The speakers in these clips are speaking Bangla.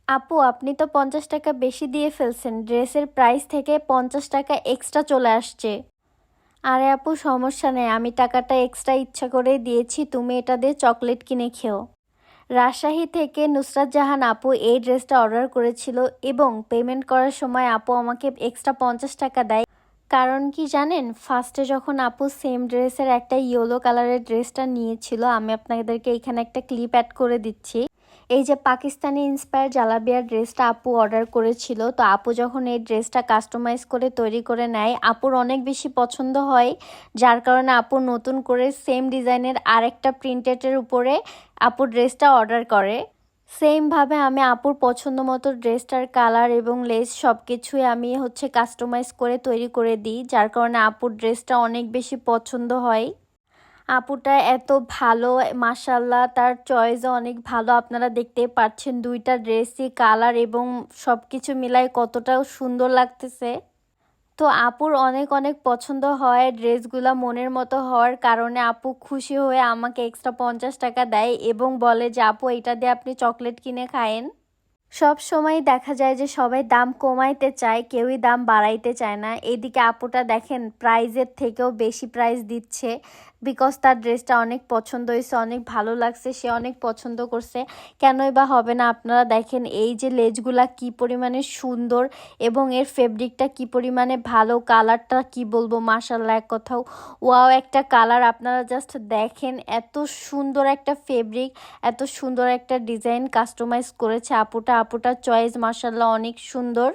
আপু আপনি তো 50 টাকা বেশি দিয়ে ফেলছেন, ড্রেসের প্রাইস থেকে 50 টাকা এক্সট্রা চলে আসছে। আরে আপু সমস্যা নেই, আমি টাকাটা এক্সট্রা ইচ্ছা করেই দিয়েছি, তুমি এটা দিয়ে চকলেট কিনে খেও। রাজশাহী থেকে নুসরাত জাহান আপু এই ড্রেসটা অর্ডার করেছিল এবং পেমেন্ট করার সময় আপু আমাকে এক্সট্রা 50 টাকা দেয়। কারণ কি জানেন, ফার্স্টে যখন আপু সেম ড্রেসের একটা ইয়েলো কালারের ড্রেসটা নিয়েছিল, আমি আপনাদেরকে এখানে একটা ক্লিপ অ্যাড করে দিচ্ছি। এই যে পাকিস্তানি ইন্সপায়ার জালাবিয়ার ড্রেসটা আপু অর্ডার করেছিল, তো আপু যখন এই ড্রেসটা কাস্টমাইজ করে তৈরি করে নেয়, আপুর অনেক বেশি পছন্দ হয়, যার কারণে আপু নতুন করে সেম ডিজাইনের আরেকটা প্রিন্টেডের উপরে আপু ড্রেসটা অর্ডার করে। সেমভাবে আমি আপুর পছন্দ মতো ড্রেসটার কালার এবং লেস সব কিছুই আমি কাস্টমাইজ করে তৈরি করে দিই, যার কারণে আপুর ড্রেসটা অনেক বেশি পছন্দ হয়। আপুটা এত ভালো, মাশাল্লাহ তার চয়েসও অনেক ভালো, আপনারা দেখতেই পাচ্ছেন দুইটা ড্রেসই কালার এবং সব কিছু মিলায় কতটা সুন্দর লাগতেছে। তো আপুর অনেক অনেক পছন্দ হয় ড্রেসগুলো, মনের মতো হওয়ার কারণে আপু খুশি হয়ে আমাকে এক্সট্রা 50 টাকা দেয় এবং বলে যে আপু এটা দিয়ে আপনি চকলেট কিনে খায়েন। সব সময় দেখা যায় যে সবাই দাম কমাইতে চায়, কেউই দাম বাড়াইতে চায় না। এদিকে আপুটা দেখেন প্রাইজের থেকেও বেশি প্রাইস দিচ্ছে, বিকজ তার ড্রেসটা অনেক পছন্দ হয়েছে, অনেক ভালো লাগছে, সে অনেক পছন্দ করছে। কেনই বা হবে না, আপনারা দেখেন এই যে লেজগুলা কি পরিমাণে সুন্দর এবং এর ফেব্রিকটা কি পরিমাণে ভালো, কালারটা কি বলবো, মাশাআল্লাহ এক কথাও ওয়াও একটা কালার। আপনারা জাস্ট দেখেন এত সুন্দর একটা ফেব্রিক, এত সুন্দর একটা ডিজাইন কাস্টমাইজ করেছে আপুটা। আপুটার চয়েস মাশাআল্লাহ অনেক সুন্দর।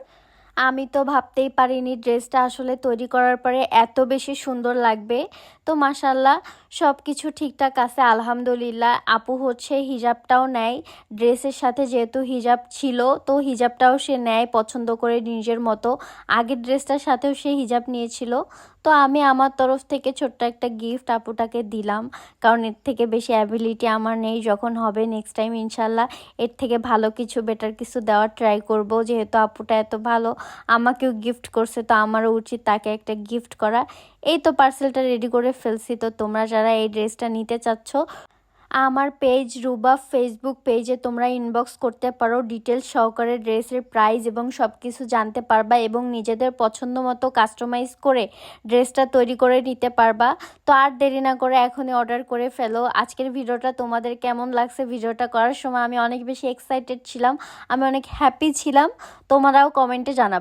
আমি তো ভাবতেই পারিনি ড্রেসটা আসলে তৈরি করার পরে এত বেশি সুন্দর লাগবে। তো মাশাআল্লাহ সব কিছু ঠিকঠাক আছে আলহামদুলিল্লাহ। আপু হিজাবটাও নেয় ড্রেসের সাথে, যেহেতু হিজাব ছিল তো হিজাবটাও সে নেয় পছন্দ করে নিজের মতো। আগের ড্রেসটার সাথেও সে হিজাব নিয়েছিল। তো আমি আমার তরফ থেকে ছোট্ট একটা গিফট আপুটাকে দিলাম, কারণ এর থেকে বেশি অ্যাবিলিটি আমার নেই। যখন হবে নেক্সট টাইম ইনশাল্লাহ এর থেকে ভালো কিছু, বেটার কিছু দেওয়ার ট্রাই করব। যেহেতু আপুটা এত ভালো আমাকেও গিফট করছে, তো আমারও উচিত তাকে একটা গিফট করা। এই তো পার্সেলটা রেডি করে ফেলছি। তো তোমরা যারা এই ড্রেসটা নিতে চাচ্ছ, আমার পেজ রুবা ফেসবুক পেজে তোমরা ইনবক্স করতে পারো, ডিটেলস সহকারে ড্রেসের প্রাইস এবং সব কিছু জানতে পারবা এবং নিজেদের পছন্দ মতো কাস্টমাইজ করে ড্রেসটা তৈরি করে নিতে পারবা। তো আর দেরি না করে এখনই অর্ডার করে ফেলো। আজকের ভিডিওটা তোমাদের কেমন লাগছে? ভিডিওটা করার সময় আমি অনেক বেশি এক্সাইটেড ছিলাম, আমি অনেক হ্যাপি ছিলাম, তোমরাও কমেন্টে জানাবে।